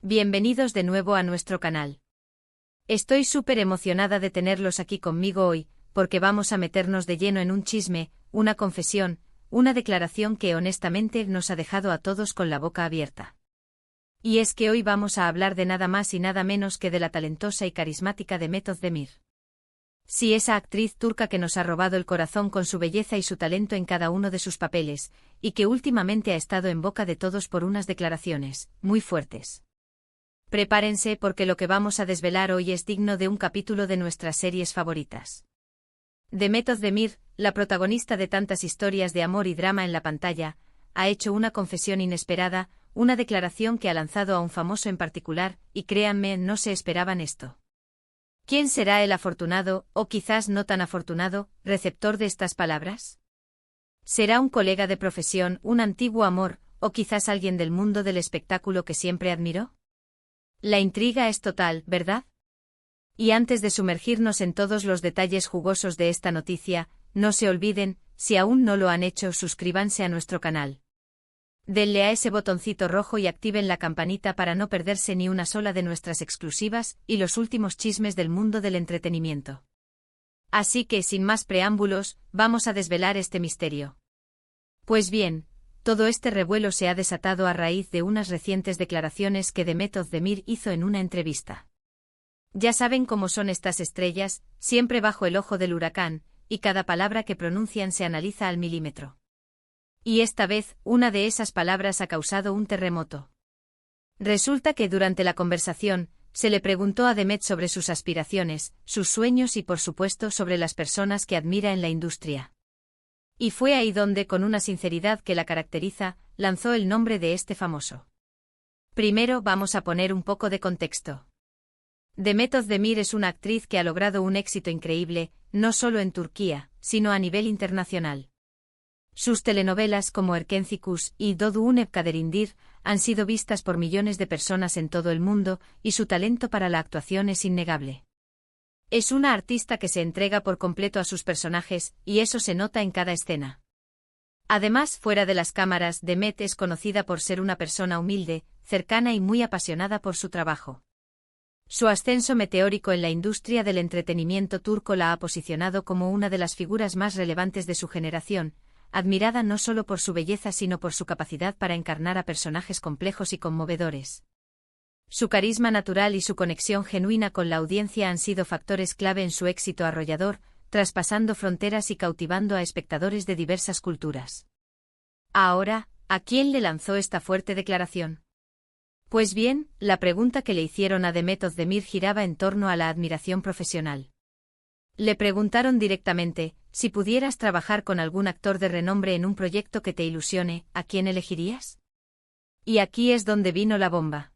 Bienvenidos de nuevo a nuestro canal. Estoy súper emocionada de tenerlos aquí conmigo hoy, porque vamos a meternos de lleno en un chisme, una confesión, una declaración que honestamente nos ha dejado a todos con la boca abierta. Y es que hoy vamos a hablar de nada más y nada menos que de la talentosa y carismática Demet Özdemir. Sí, esa actriz turca que nos ha robado el corazón con su belleza y su talento en cada uno de sus papeles, y que últimamente ha estado en boca de todos por unas declaraciones muy fuertes. Prepárense porque lo que vamos a desvelar hoy es digno de un capítulo de nuestras series favoritas. Demet Özdemir, la protagonista de tantas historias de amor y drama en la pantalla, ha hecho una confesión inesperada, una declaración que ha lanzado a un famoso en particular, y créanme, no se esperaban esto. ¿Quién será el afortunado, o quizás no tan afortunado, receptor de estas palabras? ¿Será un colega de profesión, un antiguo amor, o quizás alguien del mundo del espectáculo que siempre admiró? La intriga es total, ¿verdad? Y antes de sumergirnos en todos los detalles jugosos de esta noticia, no se olviden, si aún no lo han hecho, suscríbanse a nuestro canal. Denle a ese botoncito rojo y activen la campanita para no perderse ni una sola de nuestras exclusivas y los últimos chismes del mundo del entretenimiento. Así que, sin más preámbulos, vamos a desvelar este misterio. Pues bien, todo este revuelo se ha desatado a raíz de unas recientes declaraciones que Demet Özdemir hizo en una entrevista. Ya saben cómo son estas estrellas, siempre bajo el ojo del huracán, y cada palabra que pronuncian se analiza al milímetro. Y esta vez, una de esas palabras ha causado un terremoto. Resulta que durante la conversación, se le preguntó a Demet sobre sus aspiraciones, sus sueños y por supuesto sobre las personas que admira en la industria. Y fue ahí donde, con una sinceridad que la caracteriza, lanzó el nombre de este famoso. Primero vamos a poner un poco de contexto. Demet Özdemir es una actriz que ha logrado un éxito increíble, no solo en Turquía, sino a nivel internacional. Sus telenovelas como Erkenci y Doğduğun Kaderindir han sido vistas por millones de personas en todo el mundo, y su talento para la actuación es innegable. Es una artista que se entrega por completo a sus personajes, y eso se nota en cada escena. Además, fuera de las cámaras, Demet es conocida por ser una persona humilde, cercana y muy apasionada por su trabajo. Su ascenso meteórico en la industria del entretenimiento turco la ha posicionado como una de las figuras más relevantes de su generación, admirada no solo por su belleza sino por su capacidad para encarnar a personajes complejos y conmovedores. Su carisma natural y su conexión genuina con la audiencia han sido factores clave en su éxito arrollador, traspasando fronteras y cautivando a espectadores de diversas culturas. Ahora, ¿a quién le lanzó esta fuerte declaración? Pues bien, la pregunta que le hicieron a Demet Özdemir giraba en torno a la admiración profesional. Le preguntaron directamente, si pudieras trabajar con algún actor de renombre en un proyecto que te ilusione, ¿a quién elegirías? Y aquí es donde vino la bomba.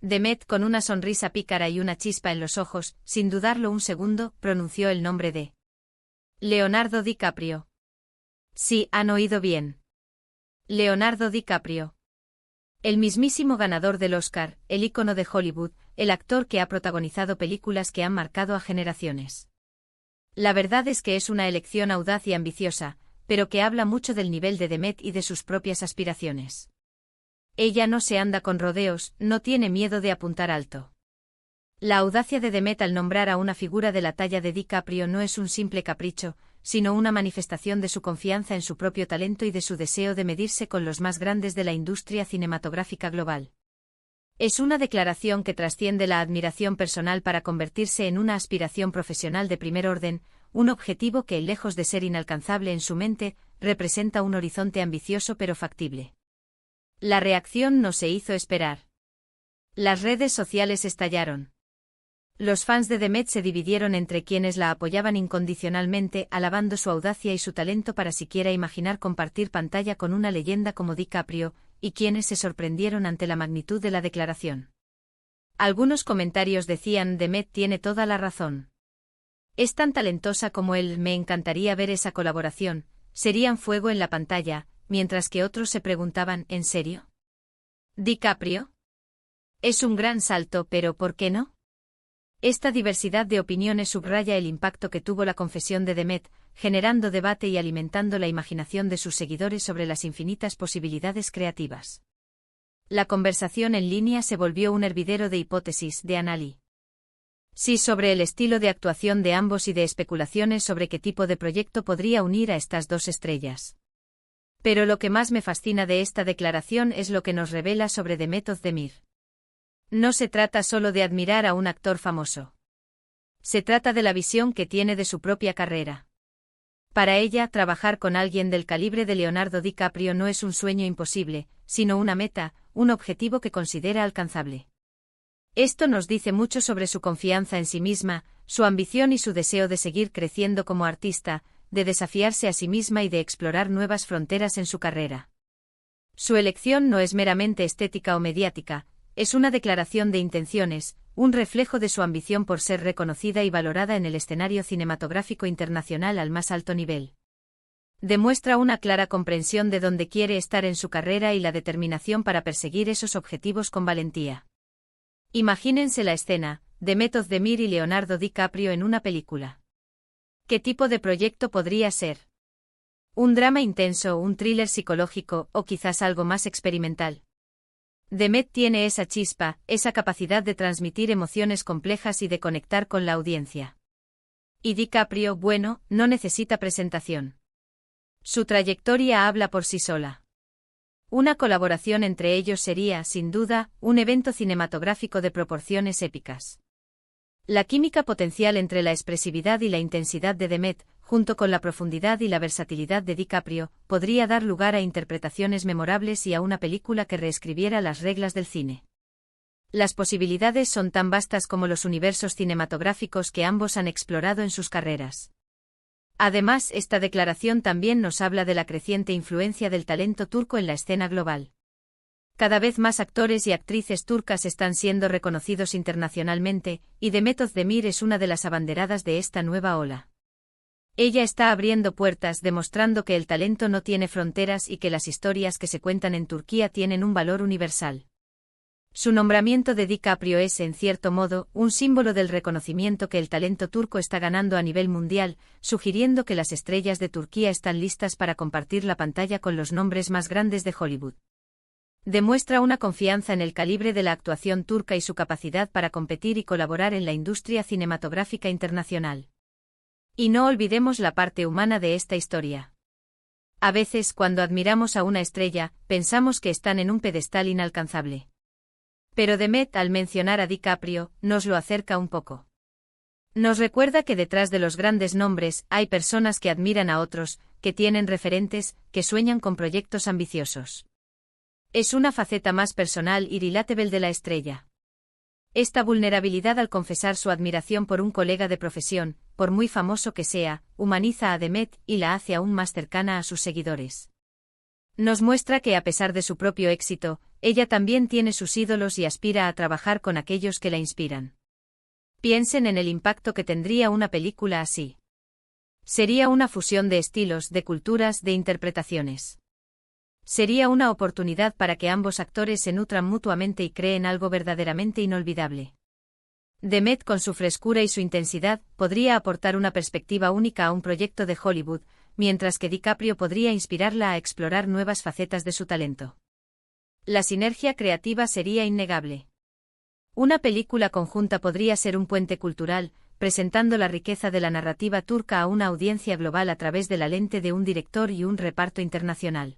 Demet, con una sonrisa pícara y una chispa en los ojos, sin dudarlo un segundo, pronunció el nombre de Leonardo DiCaprio. Sí, han oído bien. Leonardo DiCaprio. El mismísimo ganador del Oscar, el ícono de Hollywood, el actor que ha protagonizado películas que han marcado a generaciones. La verdad es que es una elección audaz y ambiciosa, pero que habla mucho del nivel de Demet y de sus propias aspiraciones. Ella no se anda con rodeos, no tiene miedo de apuntar alto. La audacia de Demet al nombrar a una figura de la talla de DiCaprio no es un simple capricho, sino una manifestación de su confianza en su propio talento y de su deseo de medirse con los más grandes de la industria cinematográfica global. Es una declaración que trasciende la admiración personal para convertirse en una aspiración profesional de primer orden, un objetivo que, lejos de ser inalcanzable en su mente, representa un horizonte ambicioso pero factible. La reacción no se hizo esperar. Las redes sociales estallaron. Los fans de Demet se dividieron entre quienes la apoyaban incondicionalmente, alabando su audacia y su talento para siquiera imaginar compartir pantalla con una leyenda como DiCaprio, y quienes se sorprendieron ante la magnitud de la declaración. Algunos comentarios decían: Demet tiene toda la razón. Es tan talentosa como él, me encantaría ver esa colaboración, serían fuego en la pantalla, mientras que otros se preguntaban: ¿en serio? ¿DiCaprio? Es un gran salto, pero ¿por qué no? Esta diversidad de opiniones subraya el impacto que tuvo la confesión de Demet, generando debate y alimentando la imaginación de sus seguidores sobre las infinitas posibilidades creativas. La conversación en línea se volvió un hervidero de hipótesis de Anali. Sí, sobre el estilo de actuación de ambos y de especulaciones sobre qué tipo de proyecto podría unir a estas dos estrellas. Pero lo que más me fascina de esta declaración es lo que nos revela sobre Demet Özdemir. No se trata solo de admirar a un actor famoso. Se trata de la visión que tiene de su propia carrera. Para ella, trabajar con alguien del calibre de Leonardo DiCaprio no es un sueño imposible, sino una meta, un objetivo que considera alcanzable. Esto nos dice mucho sobre su confianza en sí misma, su ambición y su deseo de seguir creciendo como artista, de desafiarse a sí misma y de explorar nuevas fronteras en su carrera. Su elección no es meramente estética o mediática, es una declaración de intenciones, un reflejo de su ambición por ser reconocida y valorada en el escenario cinematográfico internacional al más alto nivel. Demuestra una clara comprensión de dónde quiere estar en su carrera y la determinación para perseguir esos objetivos con valentía. Imagínense la escena, Demet Özdemir y Leonardo DiCaprio en una película. ¿Qué tipo de proyecto podría ser? ¿Un drama intenso, un thriller psicológico o quizás algo más experimental? Demet tiene esa chispa, esa capacidad de transmitir emociones complejas y de conectar con la audiencia. Y DiCaprio, bueno, no necesita presentación. Su trayectoria habla por sí sola. Una colaboración entre ellos sería, sin duda, un evento cinematográfico de proporciones épicas. La química potencial entre la expresividad y la intensidad de Demet, junto con la profundidad y la versatilidad de DiCaprio, podría dar lugar a interpretaciones memorables y a una película que reescribiera las reglas del cine. Las posibilidades son tan vastas como los universos cinematográficos que ambos han explorado en sus carreras. Además, esta declaración también nos habla de la creciente influencia del talento turco en la escena global. Cada vez más actores y actrices turcas están siendo reconocidos internacionalmente, y Demet Özdemir es una de las abanderadas de esta nueva ola. Ella está abriendo puertas, demostrando que el talento no tiene fronteras y que las historias que se cuentan en Turquía tienen un valor universal. Su nombramiento de DiCaprio es, en cierto modo, un símbolo del reconocimiento que el talento turco está ganando a nivel mundial, sugiriendo que las estrellas de Turquía están listas para compartir la pantalla con los nombres más grandes de Hollywood. Demuestra una confianza en el calibre de la actuación turca y su capacidad para competir y colaborar en la industria cinematográfica internacional. Y no olvidemos la parte humana de esta historia. A veces, cuando admiramos a una estrella, pensamos que están en un pedestal inalcanzable. Pero Demet, al mencionar a DiCaprio, nos lo acerca un poco. Nos recuerda que detrás de los grandes nombres hay personas que admiran a otros, que tienen referentes, que sueñan con proyectos ambiciosos. Es una faceta más personal y relatable de la estrella. Esta vulnerabilidad al confesar su admiración por un colega de profesión, por muy famoso que sea, humaniza a Demet y la hace aún más cercana a sus seguidores. Nos muestra que a pesar de su propio éxito, ella también tiene sus ídolos y aspira a trabajar con aquellos que la inspiran. Piensen en el impacto que tendría una película así. Sería una fusión de estilos, de culturas, de interpretaciones. Sería una oportunidad para que ambos actores se nutran mutuamente y creen algo verdaderamente inolvidable. Demet, con su frescura y su intensidad, podría aportar una perspectiva única a un proyecto de Hollywood, mientras que DiCaprio podría inspirarla a explorar nuevas facetas de su talento. La sinergia creativa sería innegable. Una película conjunta podría ser un puente cultural, presentando la riqueza de la narrativa turca a una audiencia global a través de la lente de un director y un reparto internacional.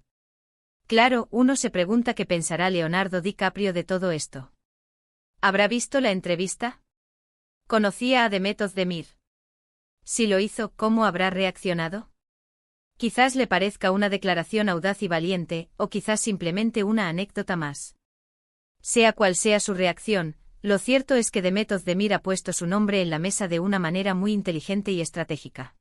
Claro, uno se pregunta qué pensará Leonardo DiCaprio de todo esto. ¿Habrá visto la entrevista? ¿Conocía a Demet Özdemir? Si lo hizo, ¿cómo habrá reaccionado? Quizás le parezca una declaración audaz y valiente, o quizás simplemente una anécdota más. Sea cual sea su reacción, lo cierto es que Demet Özdemir ha puesto su nombre en la mesa de una manera muy inteligente y estratégica.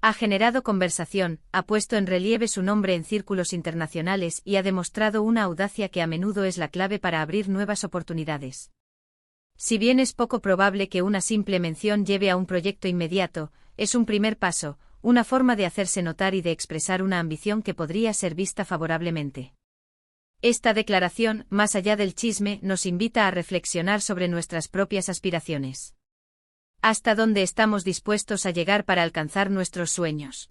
Ha generado conversación, ha puesto en relieve su nombre en círculos internacionales y ha demostrado una audacia que a menudo es la clave para abrir nuevas oportunidades. Si bien es poco probable que una simple mención lleve a un proyecto inmediato, es un primer paso, una forma de hacerse notar y de expresar una ambición que podría ser vista favorablemente. Esta declaración, más allá del chisme, nos invita a reflexionar sobre nuestras propias aspiraciones. ¿Hasta dónde estamos dispuestos a llegar para alcanzar nuestros sueños?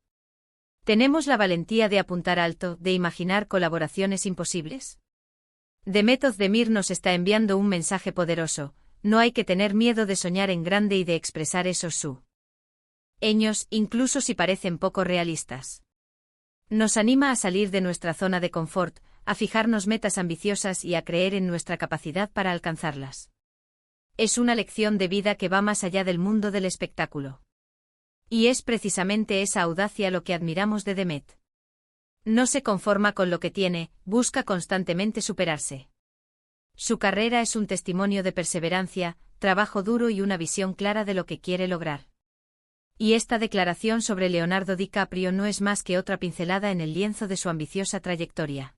¿Tenemos la valentía de apuntar alto, de imaginar colaboraciones imposibles? Demet Özdemir nos está enviando un mensaje poderoso: no hay que tener miedo de soñar en grande y de expresar esos sueños, incluso si parecen poco realistas. Nos anima a salir de nuestra zona de confort, a fijarnos metas ambiciosas y a creer en nuestra capacidad para alcanzarlas. Es una lección de vida que va más allá del mundo del espectáculo. Y es precisamente esa audacia lo que admiramos de Demet. No se conforma con lo que tiene, busca constantemente superarse. Su carrera es un testimonio de perseverancia, trabajo duro y una visión clara de lo que quiere lograr. Y esta declaración sobre Leonardo DiCaprio no es más que otra pincelada en el lienzo de su ambiciosa trayectoria.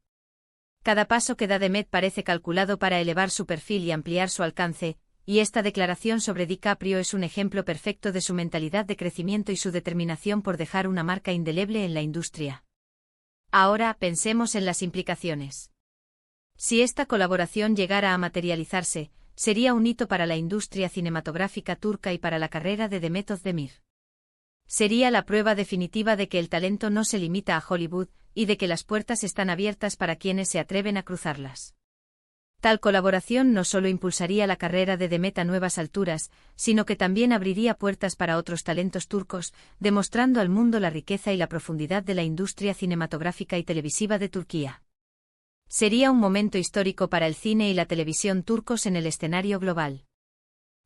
Cada paso que da Demet parece calculado para elevar su perfil y ampliar su alcance, y esta declaración sobre DiCaprio es un ejemplo perfecto de su mentalidad de crecimiento y su determinación por dejar una marca indeleble en la industria. Ahora pensemos en las implicaciones. Si esta colaboración llegara a materializarse, sería un hito para la industria cinematográfica turca y para la carrera de Demet Özdemir. Sería la prueba definitiva de que el talento no se limita a Hollywood, y de que las puertas están abiertas para quienes se atreven a cruzarlas. Tal colaboración no solo impulsaría la carrera de Demet a nuevas alturas, sino que también abriría puertas para otros talentos turcos, demostrando al mundo la riqueza y la profundidad de la industria cinematográfica y televisiva de Turquía. Sería un momento histórico para el cine y la televisión turcos en el escenario global.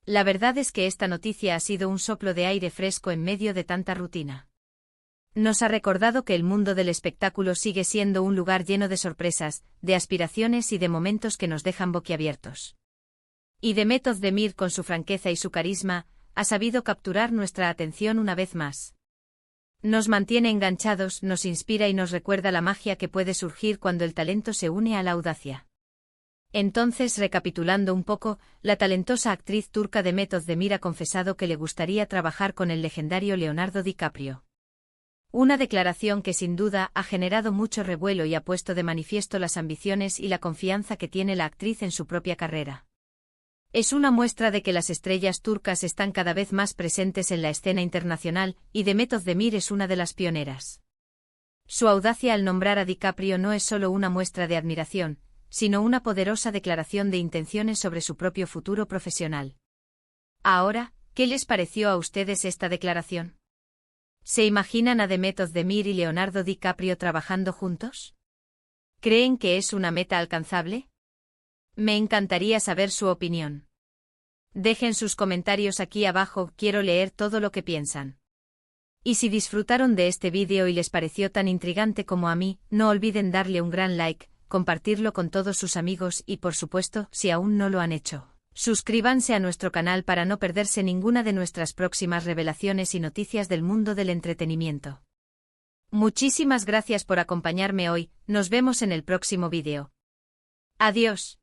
La verdad es que esta noticia ha sido un soplo de aire fresco en medio de tanta rutina. Nos ha recordado que el mundo del espectáculo sigue siendo un lugar lleno de sorpresas, de aspiraciones y de momentos que nos dejan boquiabiertos. Y Demet Özdemir, con su franqueza y su carisma, ha sabido capturar nuestra atención una vez más. Nos mantiene enganchados, nos inspira y nos recuerda la magia que puede surgir cuando el talento se une a la audacia. Entonces, recapitulando un poco, la talentosa actriz turca Demet Özdemir ha confesado que le gustaría trabajar con el legendario Leonardo DiCaprio. Una declaración que sin duda ha generado mucho revuelo y ha puesto de manifiesto las ambiciones y la confianza que tiene la actriz en su propia carrera. Es una muestra de que las estrellas turcas están cada vez más presentes en la escena internacional, y Demet Özdemir es una de las pioneras. Su audacia al nombrar a DiCaprio no es solo una muestra de admiración, sino una poderosa declaración de intenciones sobre su propio futuro profesional. Ahora, ¿qué les pareció a ustedes esta declaración? ¿Se imaginan a Demet Özdemir y Leonardo DiCaprio trabajando juntos? ¿Creen que es una meta alcanzable? Me encantaría saber su opinión. Dejen sus comentarios aquí abajo, quiero leer todo lo que piensan. Y si disfrutaron de este vídeo y les pareció tan intrigante como a mí, no olviden darle un gran like, compartirlo con todos sus amigos y, por supuesto, si aún no lo han hecho, suscríbanse a nuestro canal para no perderse ninguna de nuestras próximas revelaciones y noticias del mundo del entretenimiento. Muchísimas gracias por acompañarme hoy, nos vemos en el próximo vídeo. Adiós.